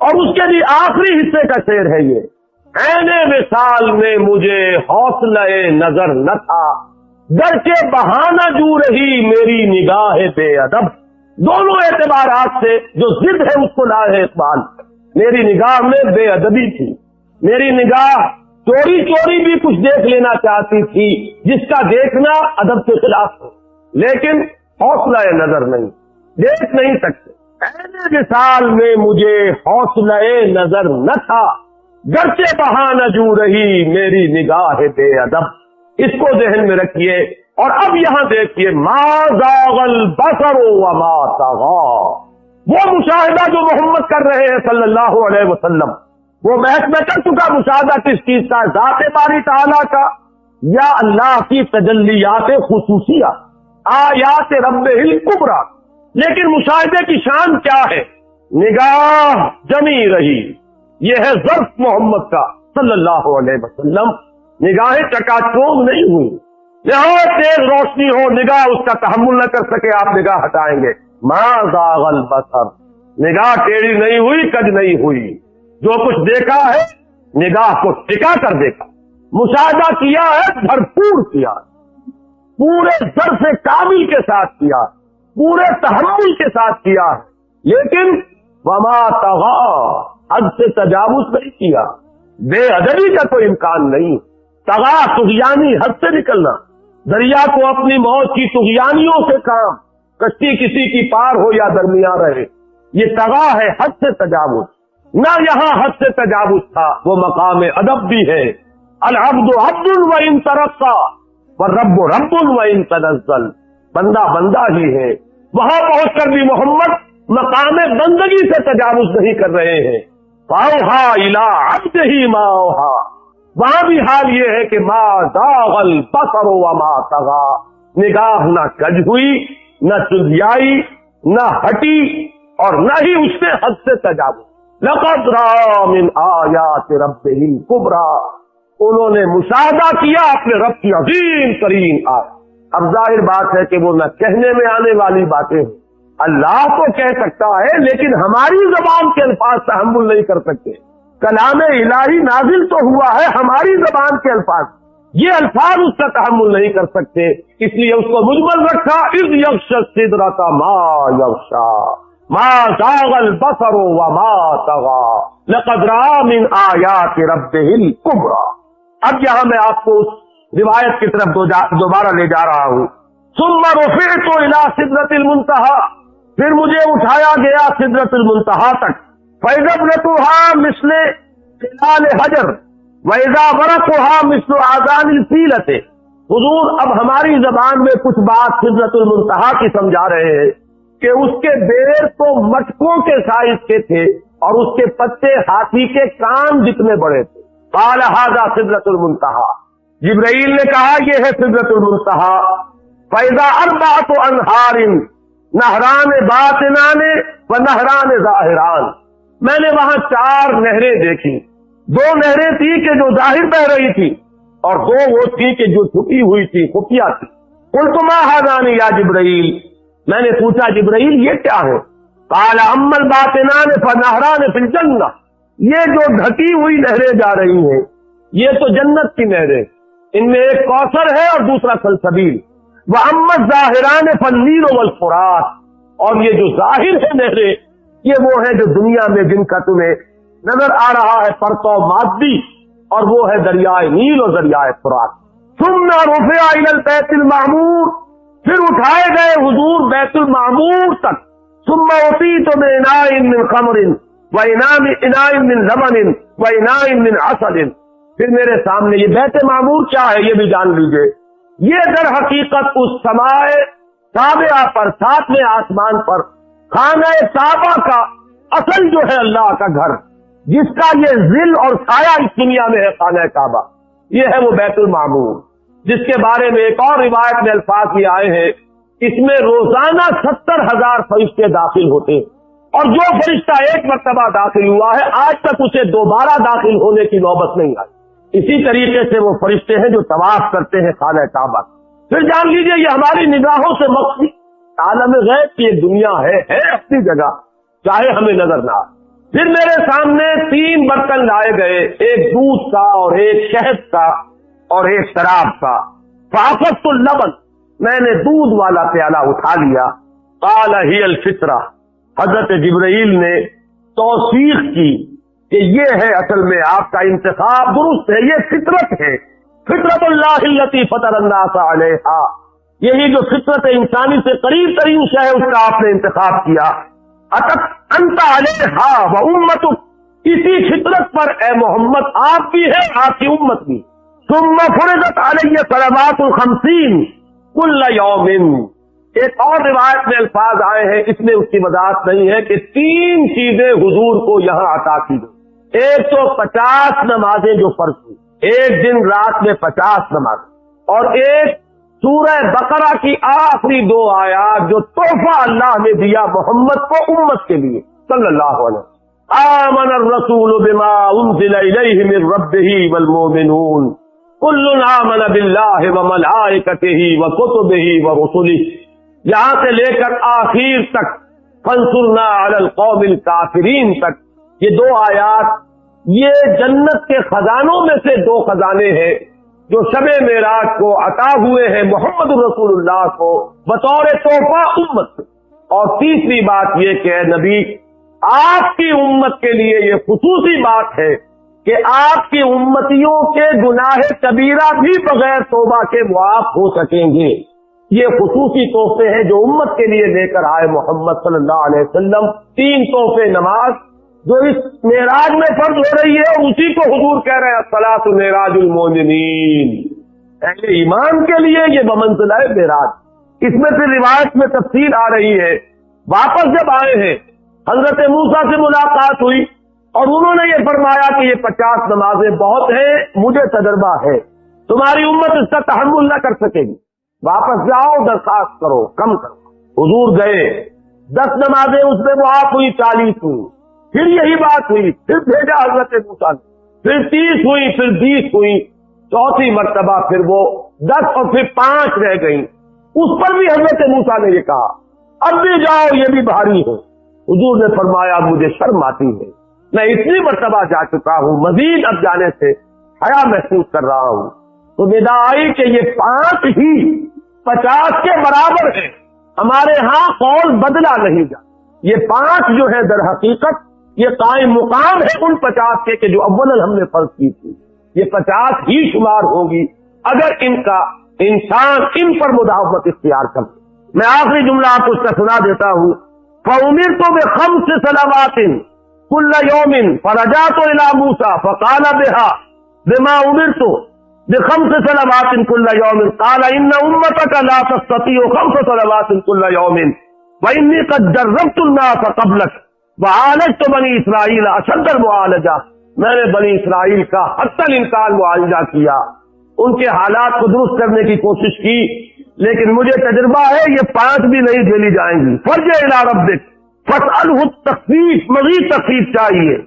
اور اس کے بھی آخری حصے کا شعر ہے یہ۔ عین وصال میں مجھے حوصلہ نظر نہ تھا، در کے بہانہ جو رہی میری نگاہ بے ادب۔ دونوں اعتبارات سے جو ضد ہے اس کو لائے ہے اقبال۔ میری نگاہ میں بے ادبی تھی، میری نگاہ چوری چوری بھی کچھ دیکھ لینا چاہتی تھی جس کا دیکھنا ادب کے خلاف ہے، لیکن حوصلہ نظر نہیں، دیکھ نہیں سکتے۔ عین وصال میں مجھے حوصلہ نظر نہ تھا، گرچہ بہانہ جو رہی میری نگاہ بے ادب۔ اس کو ذہن میں رکھیے، اور اب یہاں دیکھیے، ما زاغ البصر وما طغى، وہ مشاہدہ جو محمد کر رہے ہیں صلی اللہ علیہ وسلم، وہ بحث میں کر چکا مشاہدہ کس چیز کا، ذات باری تعالیٰ کا یا اللہ کی تجلیات خصوصیہ، آیات ربہ الکبریٰ۔ لیکن مشاہدے کی شان کیا ہے؟ نگاہ جمی رہی، یہ ہے ظرف محمد کا صلی اللہ علیہ وسلم۔ نگاہیں چکا چوند نہیں ہوئی، جہاں تیز روشنی ہو نگاہ اس کا تحمل نہ کر سکے، آپ نگاہ ہٹائیں گے۔ ما زاغ البصر، نگاہ ٹیڑھی نہیں ہوئی، کج نہیں ہوئی، جو کچھ دیکھا ہے نگاہ کو ٹکا کر دیکھا، مشاہدہ کیا ہے، بھرپور کیا، پورے ظرف کامل کے ساتھ کیا، پورے تحمل کے ساتھ کیا، لیکن وما طغى، حد سے تجاوز نہیں کیا، بے ادبی کا کوئی امکان نہیں۔ طغى طغیانی، حد سے نکلنا، دریا کو اپنی موت کی طغیانیوں سے کام، کشتی کسی کی پار ہو یا درمیان رہے، یہ طغى ہے، حد سے تجاوز۔ نہ یہاں حد سے تجاوز تھا، وہ مقام ادب بھی ہے۔ العبد عبد وان ترقى والرب رب وان تنزل، بندہ بندہ ہی ہے، وہاں پہنچ کر بھی محمد مقام بندگی سے تجاوز نہیں کر رہے ہیں۔ فاوحى الى عبده ما اوحى، وہاں بھی حال یہ ہے کہ ما زاغ البصر وما طغى، نگاہ نہ کج ہوئی، نہ چندیائی، نہ ہٹی، اور نہ ہی اس سے حد سے تجاوز۔ لقد رأى من آیات ربہ الکبریٰ، انہوں نے مشاہدہ کیا اپنے رب کی عظیم ترین آیات۔ اب ظاہر بات ہے کہ وہ نہ کہنے میں آنے والی باتیں ہیں، اللہ تو کہہ سکتا ہے لیکن ہماری زبان کے الفاظ تحمل نہیں کر سکتے۔ کلام الہی نازل تو ہوا ہے ہماری زبان کے الفاظ، یہ الفاظ اس کا تحمل نہیں کر سکتے، اس لیے اس کو مجمل رکھا، اذ یغشی السدرۃ ما یغشی ما زاغ البصر وما طغى لقد رأى من آیات ربہ الکبریٰ۔ اب یہاں میں آپ کو اس روایت کی طرف دوبارہ لے جا رہا ہوں۔ ثم رفعت الى سدرۃ المنتہی، پھر مجھے اٹھایا گیا سدرۃ المنتہی تک، فإذا ابنتها مثل خلال حجر وإذا برقها مثل آذان الفیلۃ۔ حضور اب ہماری زبان میں کچھ بات سدرۃ المنتہی کی سمجھا رہے ہیں کہ اس کے بیر تو مٹکوں کے سائز کے تھے اور اس کے پتے ہاتھی کے کان جتنے بڑے تھے۔ قال ھذا سدرۃ المنتہی، جبرائیل نے کہا یہ ہے سدرۃ المنتہی۔ فإذا أربعة أنہار نہران باطنان و نہران ظاہران، میں نے وہاں 4 نہریں دیکھی، 2 نہریں تھی کہ جو ظاہر بہ رہی تھی اور 2 وہ تھی کہ جو چھپی ہوئی تھی، خفیہ تھی۔ قلت ما هذان یا جبرائیل، میں نے پوچھا جبرائیل یہ کیا ہے؟ قال اما الباطنان فنہران فی الجنہ، یہ جو ڈھکی ہوئی نہریں جا رہی ہیں یہ تو جنت کی نہریں، ان میں ایک کوثر ہے اور دوسرا سلسبیل۔ واما الظاہران فالنیل والفرات، اور یہ جو ظاہر ہے نہریں یہ وہ ہے جو دنیا میں جن کا تمہیں نظر آ رہا ہے پرتو مادی، اور وہ ہے دریائے نیل اور دریائے فرات۔ ثم رفع الى البیت المعمور، پھر اٹھائے گئے حضور بیت المعمور تک۔ ثم اعطیت من اناء من خمر واناء من لبن واناء من عسل، پھر میرے سامنے یہ بیت معمور کیا ہے یہ بھی جان لیجئے، یہ در حقیقت اس سمائے سابعہ پر، 7ویں آسمان پر خانہ کعبہ کا اصل جو ہے اللہ کا گھر، جس کا یہ ظل اور سایہ اس دنیا میں ہے، خانہ کعبہ یہ ہے وہ بیت المعمور، جس کے بارے میں ایک اور روایت میں الفاظ بھی آئے ہیں، اس میں روزانہ 70,000 فرشتے داخل ہوتے ہیں، اور جو فرشتہ ایک مرتبہ داخل ہوا ہے آج تک اسے دوبارہ داخل ہونے کی نوبت نہیں آئی۔ اسی طریقے سے وہ فرشتے ہیں جو طواف کرتے ہیں خانہ کعبہ۔ پھر جان لیجئے یہ ہماری نگاہوں سے مخفی عالم غیب کی ایک دنیا ہے اپنی جگہ، چاہے ہمیں نظر نہ آئے۔ پھر میرے سامنے 3 برتن لائے گئے، ایک دودھ کا اور ایک شہد کا اور ایک شراب کا۔ فاخذت اللبن، میں نے دودھ والا پیالہ اٹھا لیا۔ قال ہی الفطرہ، حضرت جبرائیل نے توثیق کی کہ یہ ہے اصل میں آپ کا انتخاب درست ہے، یہ فطرت ہے، فطرت اللہ التی فطر الناس علیہا، یہی جو فطرت انسانی سے قریب ترین شے ہے اس کا آپ نے انتخاب کیا۔ اتت انت علیہا و امتک، اسی فطرت پر اے محمد آپ بھی ہے، آپ کی امت بھی۔ ثم فرضت علی صلوات 50 کل یوم، ایک اور روایت میں الفاظ آئے ہیں، اس میں اس کی وضاحت نہیں ہے کہ 3 چیزیں حضور کو یہاں عطا کی گئی۔ ایک تو 50 نمازیں جو فرض ہوئی، ایک دن رات میں 50 نماز، اور ایک سورہ بقرہ کی آخری 2 آیات جو تحفہ اللہ نے دیا محمد کو امت کے لیے صلی اللہ علیہ وسلم۔ آمن الرسول بما انزل الیہ من ربہ والمؤمنون کل آمن باللہ وملائکتہ وکتبہ ورسلہ، یہاں سے لے کر آخر تک فانصرنا علی القوم الکافرین تک، یہ 2 آیات یہ جنت کے خزانوں میں سے 2 خزانے ہیں جو شب معراج کو عطا ہوئے ہیں محمد رسول اللہ کو بطور تحفہ امت سے۔ اور تیسری بات یہ کہ اے نبی آپ کی امت کے لیے یہ خصوصی بات ہے کہ آپ کی امتیوں کے گناہ کبیرہ بھی بغیر توبہ کے معاف ہو سکیں گے۔ یہ خصوصی تحفے ہیں جو امت کے لیے لے کر آئے محمد صلی اللہ علیہ وسلم۔ 3 تحفے، نماز جو اس معراج میں فرض ہو رہی ہے، اور اسی کو حضور کہہ رہے ہیں الصلاۃ معراج المؤمنین، اہل ایمان کے لیے یہ بمنزلہ معراج۔ اس میں پھر روایت میں تفصیل آ رہی ہے، واپس جب آئے ہیں حضرت موسیٰ سے ملاقات ہوئی اور انہوں نے یہ فرمایا کہ یہ 50 نمازیں بہت ہیں، مجھے تجربہ ہے، تمہاری امت اس کا تحمل نہ کر سکے گی، واپس جاؤ درخواست کرو کم کرو۔ حضور گئے، 10 نمازیں اس میں معاف ہوئی، 40 ہوئی، پھر یہی بات ہوئی، پھر بھیجا حضرت موسیٰ نے، پھر 30 ہوئی، پھر 20 ہوئی، 4تھی مرتبہ پھر وہ 10 اور پھر 5 رہ گئیں۔ اس پر بھی حضرت موسیٰ نے یہ کہا اب بھی جاؤ، یہ بھی بھاری ہے۔ حضور نے فرمایا مجھے شرم آتی ہے، میں اتنی مرتبہ جا چکا ہوں، مزید اب جانے سے حیا محسوس کر رہا ہوں۔ تو ندا آئی کہ یہ 5 ہی 50 کے برابر ہے، ہمارے ہاں قول بدلا نہیں جا۔ یہ 5 جو ہے در حقیقت یہ قائم مقام ہے ان 50 کے کہ جو اولا ہم نے فرض کی تھی، یہ 50 ہی شمار ہوگی اگر ان کا انسان ان پر مداومت اختیار کر۔ میں آخری جملہ آپ کو اس کا سنا دیتا ہوں۔ فَأُمِرْتُ بِخَمْسِ صَلَوَاتٍ كُلَّ يَوْمٍ فَرَجَعْتُ إِلَىٰ مُوسَىٰ فَقَالَ بِهَا بِمَا أُمِرْتُ بِخَمْسِ صَلَوَاتٍ كُلَّ يَوْمٍ قَالَ إِنَّ أُمَّتَكَ لَا تَسْتَطِيعُ 5 صَلَوَاتٍ كُلَّ يَوْمٍ وَإِنِّي قَدْ جَرَّبْتُ النَّاسَ قَبْلَكَ وَعَالَجْتُ بَنِي إِسْرَائِيلَ أَشَدَّ الْمُعَالَجَةِ، میں نے بنی اسرائیل کا حتی الامکان معالجہ کیا، ان کے حالات کو درست کرنے کی کوشش کی، لیکن مجھے تجربہ ہے یہ 5 بھی نہیں جھیلی جائیں گی۔ فرجع الی ربک فاسألہ التخفیف، مزید تخفیف چاہیے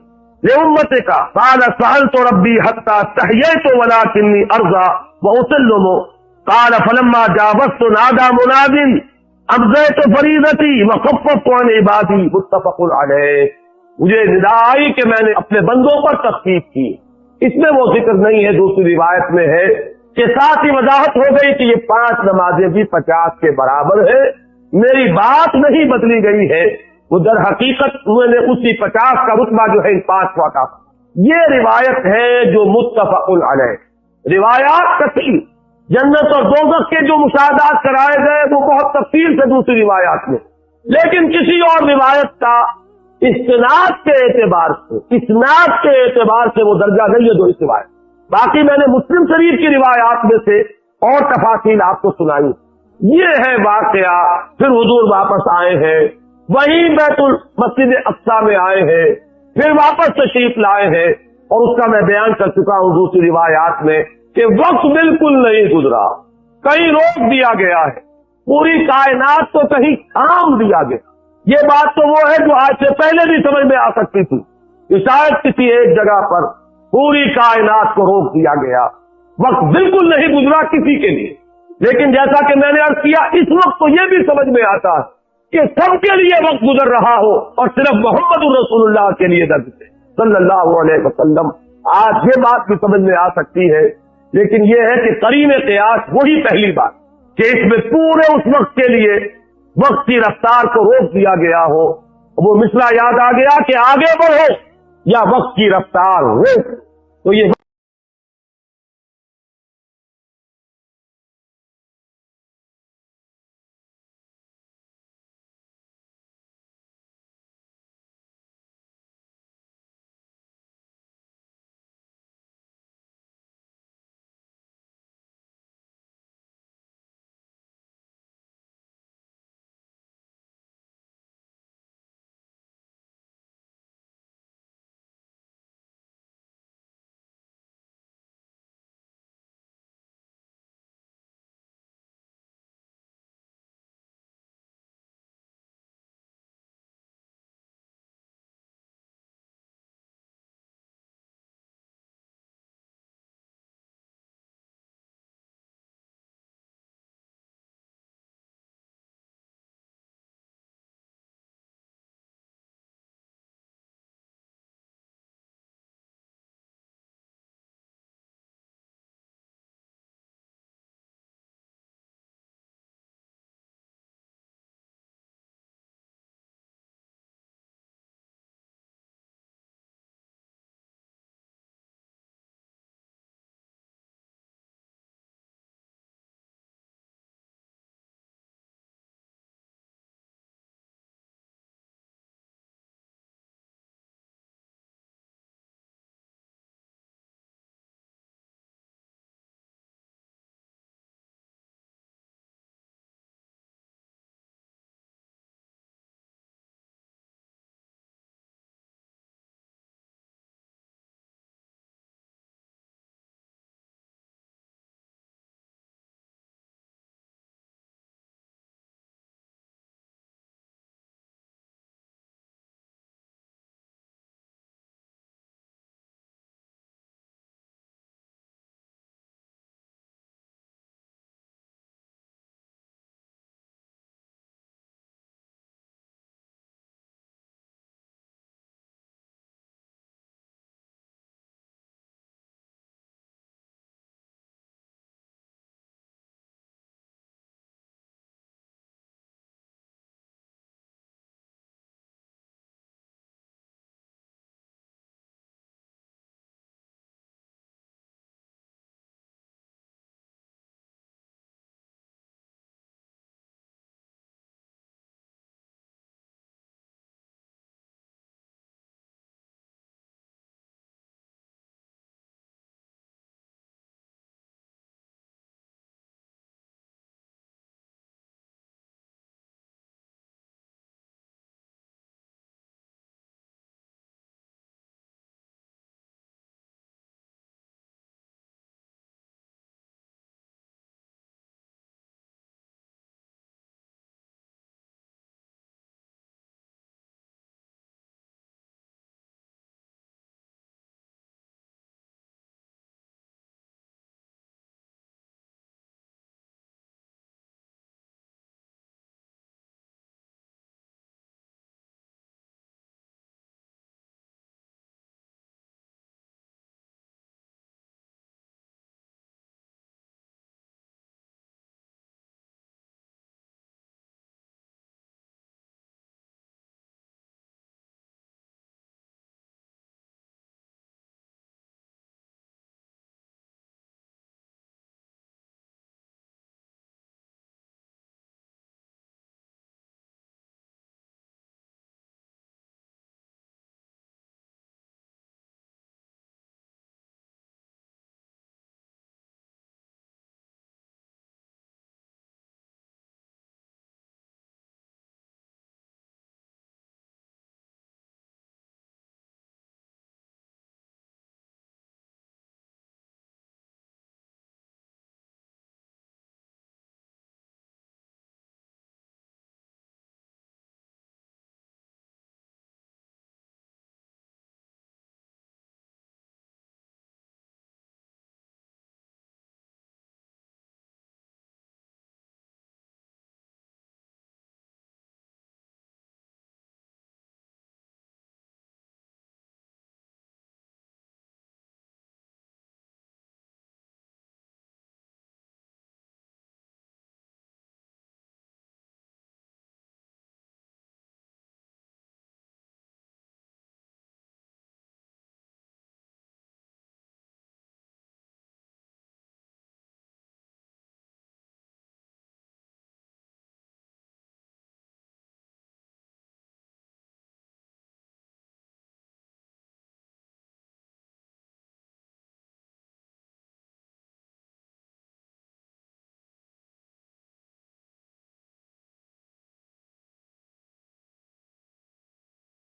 لأمتک۔ قال سألت ربی حتی استحییت ولکنی ارضى واسلم۔ قال فلما جاوزت نادى مناد امضیت فریضتی وخففت عن عبادی، متفق علیہ۔ مجھے ندا آئی کہ میں نے اپنے بندوں پر تخفیف کی، اس میں وہ ذکر نہیں ہے، دوسری روایت میں ہے کہ ساتھ ہی وضاحت ہو گئی کہ یہ 5 نمازیں بھی 50 کے برابر ہے، میری بات نہیں بدلی گئی ہے، وہ در حقیقت میں نے اسی 50 کا رتبہ جو ہے ان 5 کو عطا۔ یہ روایت ہے جو متفق علیہ۔ روایات کثیر، جنت اور دوزخ کے جو مشاہدات کرائے گئے وہ بہت تفصیل سے دوسری روایات میں، لیکن کسی اور روایت کا استناد کے اعتبار سے، اسناد کے اعتبار سے وہ درجہ نہیں ہے جو اس روایت۔ باقی میں نے مسلم شریف کی روایات میں سے اور تفاصیل آپ کو سنائی۔ یہ ہے واقعہ، پھر حضور واپس آئے ہیں، وہیں بیت المسجد اقصی میں آئے ہیں، پھر واپس تشریف لائے ہیں، اور اس کا میں بیان کر چکا ہوں دوسری روایات میں کہ وقت بالکل نہیں گزرا، کہیں روک دیا گیا ہے، پوری کائنات کو کہیں تھام دیا گیا۔ یہ بات تو وہ ہے جو آج سے پہلے بھی سمجھ میں آ سکتی تھی کہ شاید کسی ایک جگہ پر پوری کائنات کو روک دیا گیا، وقت بالکل نہیں گزرا کسی کے لیے۔ لیکن جیسا کہ میں نے عرض کیا، اس وقت تو یہ بھی سمجھ میں آتا ہے کہ سب کے لیے وقت گزر رہا ہو اور صرف محمد الرسول اللہ کے لیے درد ہے صلی اللہ علیہ وسلم۔ آج یہ بات بھی سمجھ میں آ سکتی ہے، لیکن یہ ہے کہ قرین قیاس وہی پہلی بات کہ اس میں پورے اس وقت کے لیے وقت کی رفتار کو روک دیا گیا ہو۔ وہ مثلا یاد آ گیا کہ آگے بڑھو یا وقت کی رفتار روک، تو یہ